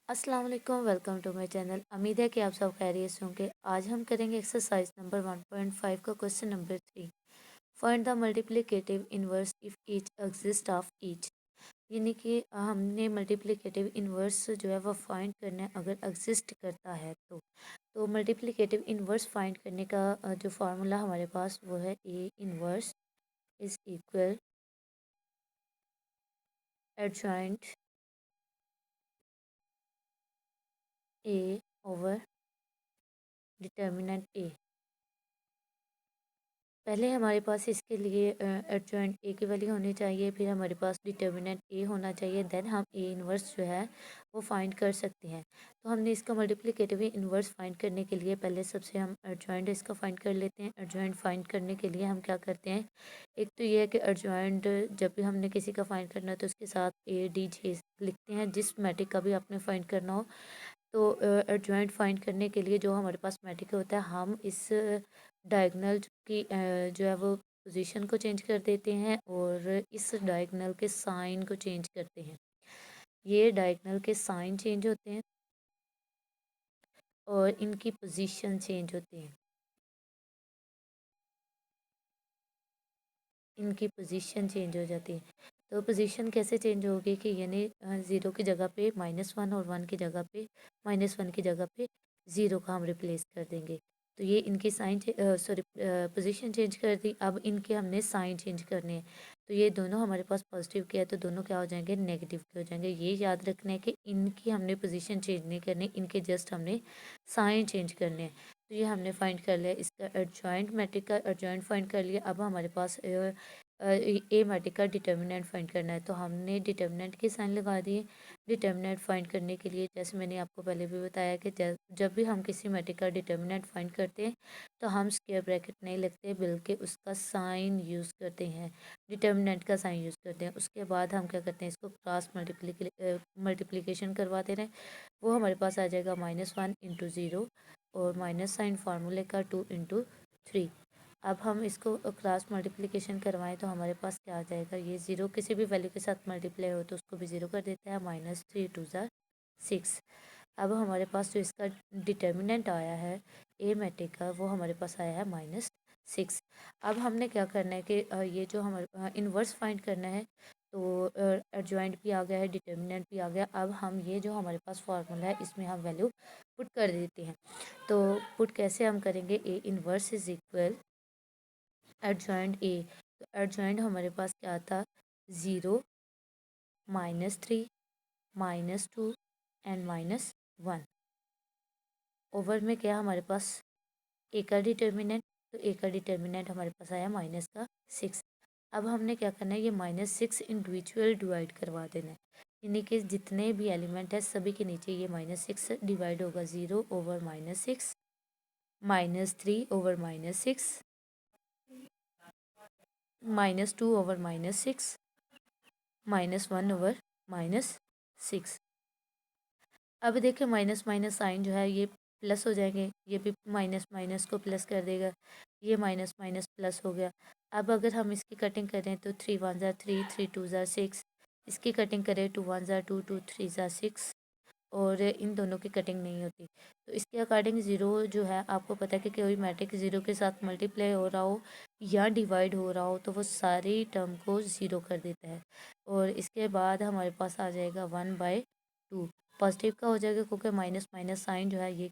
अस्सलाम वालेकुम, welcome to my channel. उम्मीद है कि आप सब खैरियत से होंगे। आज हम करेंगे एक्सरसाइज नंबर 1.5 का question number 3। Find the multiplicative inverse if each exist of each. यानी कि हमने मल्टीप्लिकेटिव इनवर्स जो है वो फाइंड करना है अगर एग्जिस्ट करता है तो मल्टीप्लिकेटिव इनवर्स फाइंड करने का जो फार्मूला हमारे पास वो है A inverse is equal adjoint A over determinant A. पहले हमारे पास इसके लिए एडजॉइंट ए की वैल्यू होनी चाहिए, फिर हमारे पास डिटर्मिनेंट ए होना चाहिए, देन हम ए इनवर्स जो है वो फाइंड कर सकते हैं। तो हमने इसका मल्टीप्लिकेटिव इनवर्स फाइंड करने के लिए पहले सबसे हम एडजॉइंट इसका फाइंड कर लेते हैं। एडजॉइंट फाइंड करने के लिए हम क्या करते हैं, एक तो ये है कि एडजॉइंट जब भी हमने किसी का फाइंड करना है तो उसके साथ ए डी जे लिखते हैं, जिस मैट्रिक का भी आपने फाइंड करना हो। तो एडजॉइंट फाइंड करने के लिए जो हमारे पास मैट्रिक होता है, हम इस डायगोनल की जो है वो पोजीशन को चेंज कर देते हैं और इस डायगोनल के साइन को चेंज करते हैं। ये डायगोनल के साइन चेंज होते हैं और इनकी पोजीशन चेंज होती है। इनकी पोजीशन चेंज हो जाती है। तो पोजीशन कैसे चेंज होगी कि यानी ज़ीरो की जगह पे -1 और 1 की जगह पे -1 की जगह पे ज़ीरो का हम रिप्लेस कर देंगे। तो ये इनकी साइन सॉरी पोजीशन चेंज कर दी। अब इनके हमने साइन चेंज करने हैं। तो ये दोनों हमारे पास पॉजिटिव के है तो दोनों क्या हो जाएंगे, नेगेटिव के हो जाएंगे। ये याद रखना है कि इनकी हमने पोजीशन चेंज नहीं करनी, इनके जस्ट हमने साइन चेंज करने हैं। तो ये हमने फाइंड कर लिया, इसका एडजॉइंट मैट्रिक का एडजॉइंट फाइंड कर लिया। अब हमारे पास ए मैट्रिक का डिटर्मिनेंट फाइंड करना है, तो हमने डिटर्मिनेंट की साइन लगा दिए। डिटर्मिनेंट फाइंड करने के लिए जैसे मैंने आपको पहले भी बताया कि जब भी हम किसी मैट्रिक का डिटर्मिनेंट फाइंड करते हैं तो हम स्क्वायर ब्रैकेट नहीं लिखते बल्कि उसका साइन यूज़ करते हैं, डिटर्मिनेंट का साइन यूज़ करते हैं। उसके बाद हम क्या करते हैं, इसको क्रॉस मल्टीप्लिकेशन करवा दे रहे हैं। वो हमारे पास आ जाएगा -1 × 0 और माइनस साइन फार्मूले का 2 × 3। अब हम इसको क्रॉस मल्टीप्लिकेशन करवाएं तो हमारे पास क्या आ जाएगा, ये ज़ीरो किसी भी वैल्यू के साथ मल्टीप्लाई हो तो उसको भी ज़ीरो कर देता है, -3 × 2 = 6। अब हमारे पास जो इसका डिटर्मिनेंट आया है ए मैट्रिक का, वो हमारे पास आया है -6। अब हमने क्या करना है कि ये जो हमारे इन्वर्स फाइंड करना है, तो एडजॉइंट भी आ गया है, डिटर्मिनेंट भी आ गया। अब हम ये जो हमारे पास फार्मूला है इसमें हम वैल्यू पुट कर देते हैं। तो पुट कैसे हम करेंगे, A inverse is equal adjoint A. तो एडजॉइंट हमारे पास क्या था, 0 -3 -2 एंड -1 ओवर में क्या हमारे पास ए का डिटर्मिनेंट। तो ए का डिटर्मिनेंट हमारे पास आया -6। अब हमने क्या करना है, ये -6 इंडिविजुअल डिवाइड करवा देना है, यानी कि जितने भी एलिमेंट है सभी के नीचे ये -6 डिवाइड होगा। 0/-6, -3/-6, -2/-6, -1/-6। अब देखिए माइनस माइनस साइन जो है ये प्लस हो जाएंगे, ये भी माइनस माइनस को प्लस कर देगा, ये माइनस माइनस प्लस हो गया। अब अगर हम इसकी कटिंग करें तो 3 × 1 = 3, 3 × 2 = 6। इसकी कटिंग करें 2 × 1 = 2, 2 × 3 = 6 और इन दोनों की कटिंग नहीं होती। तो इसके अकॉर्डिंग ज़ीरो जो है, आपको पता है कि कोई मैट्रिक ज़ीरो के साथ मल्टीप्लाई हो रहा हो या डिवाइड हो रहा हो तो वो सारी टर्म को ज़ीरो कर देता है। और इसके बाद हमारे पास आ जाएगा 1/2। पॉजिटिव का हो जाएगा क्योंकि माइनस माइनस साइन जो है ये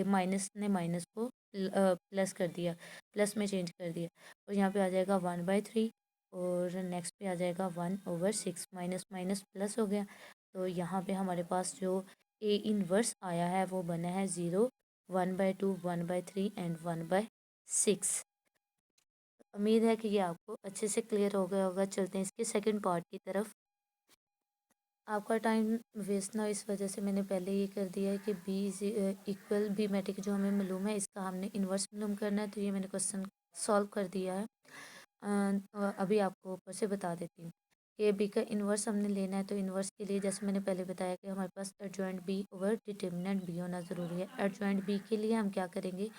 माइनस ने माइनस को प्लस कर दिया, प्लस में चेंज कर दिया। और यहाँ पे आ जाएगा 1/3 और नेक्स्ट पे आ जाएगा 1/6। माइनस माइनस प्लस हो गया। तो यहाँ पे हमारे पास जो ए इनवर्स आया है वो बना है 0, 1/2, 1/3 एंड 1/6। उम्मीद है कि ये आपको अच्छे से क्लियर हो गया होगा। चलते हैं इसके सेकंड पार्ट की तरफ। आपका टाइम वेस्ट ना हो इस वजह से मैंने पहले ये कर दिया है कि बी इक्वल बी मैट्रिक जो हमें मालूम है इसका हमने इन्वर्स मालूम करना है। तो ये मैंने क्वेश्चन सॉल्व कर दिया है। अभी आपको ऊपर से बता देती हूँ कि बी का इन्वर्स हमने लेना है। तो इन्वर्स के लिए जैसे मैंने पहले बताया कि हमारे पास adjoint B over determinant B होना ज़रूरी है। एडजॉइंट बी के लिए हम क्या करेंगे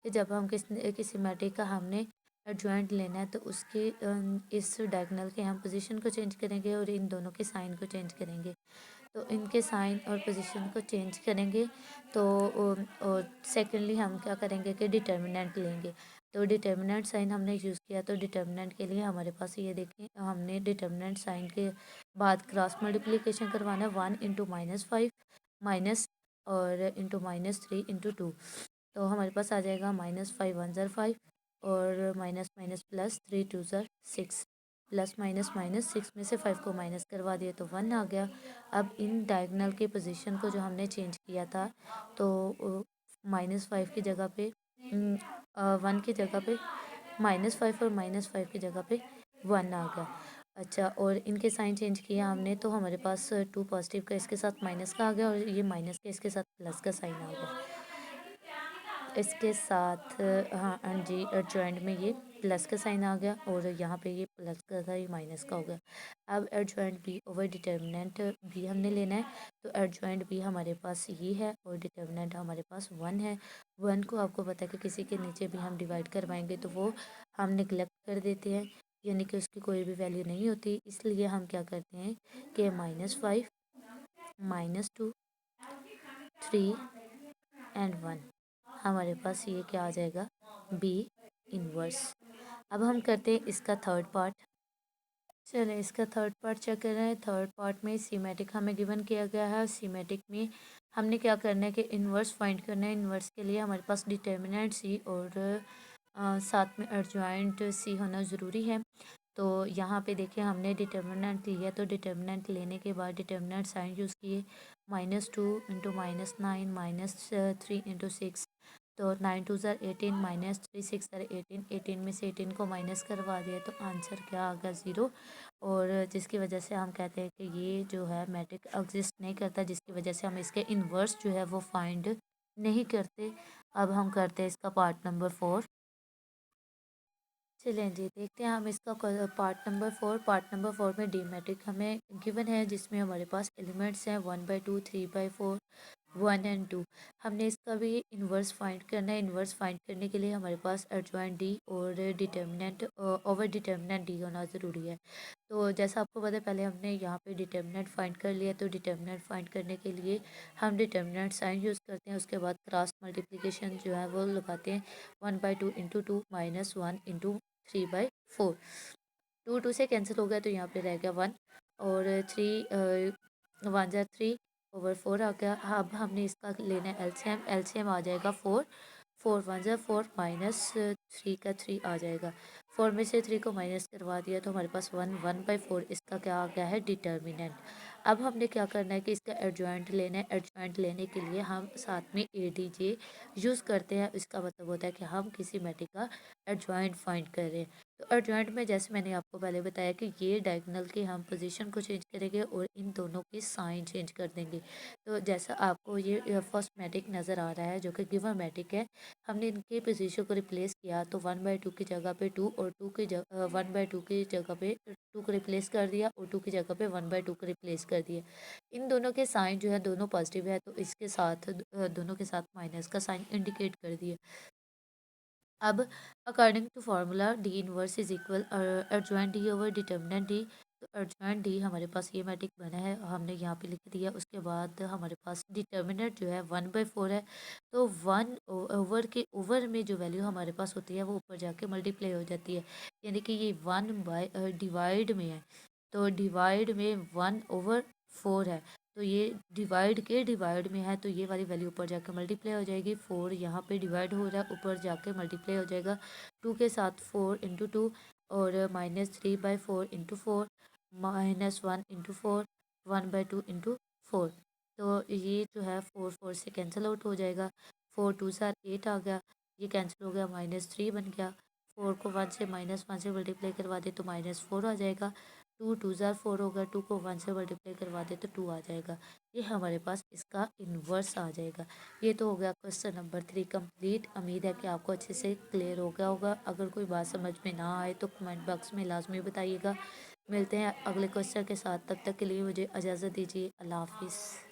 कि जब हम किसी मैट्रिक का हमने एडजॉइंट लेना है तो उसके इस डायगोनल के हम पोजीशन को चेंज करेंगे और इन दोनों के साइन को चेंज करेंगे। तो इनके साइन और पोजीशन को चेंज करेंगे। तो और सेकेंडली हम क्या करेंगे कि डिटर्मिनेंट लेंगे। तो डिटर्मिनेंट साइन हमने यूज़ किया, तो डिटर्मिनेंट के लिए हमारे पास ये देखें, हमने डिटर्मिनेंट साइन के बाद क्रॉस मल्टीप्लिकेशन करवाना है। 1 × -5 माइनस और इंटू -3 × 2। तो हमारे पास आ जाएगा -5 × 1 = 5 और minus minus plus 3 × 2 = 6, plus minus minus 6 में से 5 को माइनस करवा दिया तो 1 आ गया। अब इन डायगोनल की पोजीशन को जो हमने चेंज किया था, तो -5 की जगह पे 1 की जगह पे -5 और -5 की जगह पे 1 आ गया। अच्छा, और इनके साइन चेंज किया हमने, तो हमारे पास 2 पॉजिटिव का इसके साथ माइनस का आ गया और ये माइनस के इसके साथ प्लस का साइन आ गया। इसके साथ हाँ जी, एडजॉइंट में ये प्लस का साइन आ गया और यहाँ पे ये प्लस का था, ये माइनस का हो गया। अब adjoint B over determinant B हमने लेना है। तो एडजॉइंट बी हमारे पास ये है और डिटर्मिनेंट हमारे पास 1 है। 1 को आपको पता है कि किसी के नीचे भी हम डिवाइड करवाएंगे तो वो हम निगलेक्ट कर देते हैं, यानी कि उसकी कोई भी वैल्यू नहीं होती। इसलिए हम क्या करते हैं कि -5 -2 3 एंड 1 हमारे पास ये क्या आ जाएगा, बी इनवर्स। अब हम करते हैं इसका थर्ड पार्ट। चलिए इसका थर्ड पार्ट चेक कर रहे हैं। थर्ड पार्ट में सीमेटिक हमें गिवन किया गया है। सीमेटिक में हमने क्या करना है कि इन्वर्स फाइंड करना है। इन्वर्स के लिए हमारे पास डिटर्मिनेंट सी और साथ में एडजॉइंट सी होना ज़रूरी है। तो यहाँ पे देखिए हमने डिटर्मिनेंट लिया, तो डिटर्मिनेंट लेने के बाद डिटर्मिनेंट साइन यूज़ किए। -2 × -9 -3 × 6, तो 9 × 2 = 18 -3 6 = 18। 18 में से 18 को माइनस करवा दिया तो आंसर क्या आ गया, 0। और जिसकी वजह से हम कहते हैं कि ये जो है मैट्रिक एग्जिस्ट नहीं करता, जिसकी वजह से हम इसके इन्वर्स जो है वो फाइंड नहीं करते। अब हम करते हैं इसका पार्ट नंबर 4। चलें जी, देखते हैं हम इसका पार्ट नंबर 4। पार्ट नंबर 4 में डी मैट्रिक हमें गिवन है, जिसमें हमारे पास एलिमेंट्स हैं 1/2 3/4 1 एंड 2। हमने इसका भी इन्वर्स फाइंड करना है। इन्वर्स फाइंड करने के लिए हमारे पास एडजॉइंट डी और डिटर्मिनेंट ओवर डिटर्मिनेंट डी होना ज़रूरी है। तो जैसा आपको पता है, पहले हमने यहाँ पे डिटर्मिनेंट फाइंड कर लिया। तो डिटर्मिनेंट फाइंड करने के लिए हम डिटर्मिनेंट साइन यूज़ करते हैं, उसके बाद क्रॉस मल्टीप्लिकेशन जो है वो लगाते हैं। 1/2 × 2 -1 × 3/4। 2 2 से कैंसिल हो गया तो यहाँ पे रह गया 1 और 3 1 = 3 ओवर 4 आ गया। अब हमने इसका लेना है एलसीएम। एलसीएम आ जाएगा 4 4 1 = 4 -3 का 3 आ जाएगा। 4 में से 3 को माइनस करवा दिया तो हमारे पास 1/4 इसका क्या आ गया है, डिटर्मिनेंट। अब हमने क्या करना है कि इसका एडजॉइंट लेना है। एडजॉइंट लेने के लिए हम साथ में ADJ यूज़ करते हैं। इसका मतलब होता है कि हम किसी मैट्रिक का एडजॉइंट फाइंड कर रहे हैं। तो एडजॉइंट में जैसे मैंने आपको पहले बताया कि ये डायगोनल की हम पोजीशन को चेंज करेंगे और इन दोनों के साइन चेंज कर देंगे। तो जैसा आपको ये फर्स्ट मैट्रिक नज़र आ रहा है जो कि गिवन मैट्रिक है, हमने इनके पोजीशन को रिप्लेस किया तो 1/2 की जगह पे 2 और 2 की जगह 1/2 की जगह पे 2 को रिप्लेस कर दिया और 2 की जगह पे 1/2 को रिप्लेस कर दिया। इन दोनों के साइन जो है दोनों पॉजिटिव है, तो इसके साथ दोनों के साथ माइनस का साइन इंडिकेट कर दिया। अब according to formula D inverse is equal adjoint D over determinant D. तो एडजॉइंट डी हमारे पास ये मैट्रिक बना है, हमने यहाँ पे लिख दिया। उसके बाद हमारे पास डिटर्मिनेंट जो है 1/4 है। तो 1 ओवर के ओवर में जो वैल्यू हमारे पास होती है वो ऊपर जाके मल्टीप्लाई हो जाती है, यानी कि ये 1 डिवाइड में है। तो डिवाइड में 1/4 है, तो ये डिवाइड में है, तो ये वाली वैल्यू ऊपर जाकर मल्टीप्लाई हो जाएगी। 4 यहाँ पे डिवाइड हो रहा है, ऊपर जाके मल्टीप्लाई हो जाएगा 2 के साथ 4 × 2 और -3/4 × 4 -1 × 4 1/2 × 4। तो ये जो है 4 4 से कैंसिल आउट हो जाएगा। 4 2 = 8 आ गया, ये कैंसिल हो गया, -3 बन गया। 4 को 1 से -1 से मल्टीप्लाई करवा दे तो -4 आ जाएगा। 2 2 = 4 होगा, 2 को 1 से मल्टीप्लाई करवा दे तो 2 आ जाएगा। ये हमारे पास इसका इन्वर्स आ जाएगा। ये तो हो गया क्वेश्चन नंबर 3 कंप्लीट। उम्मीद है कि आपको अच्छे से क्लियर हो गया होगा। अगर कोई बात समझ में ना आए तो कमेंट बॉक्स में लाजमी बताइएगा। मिलते हैं अगले क्वेश्चन के साथ, तब तक के लिए मुझे इजाज़त दीजिए। अल्लाह हाफिज़।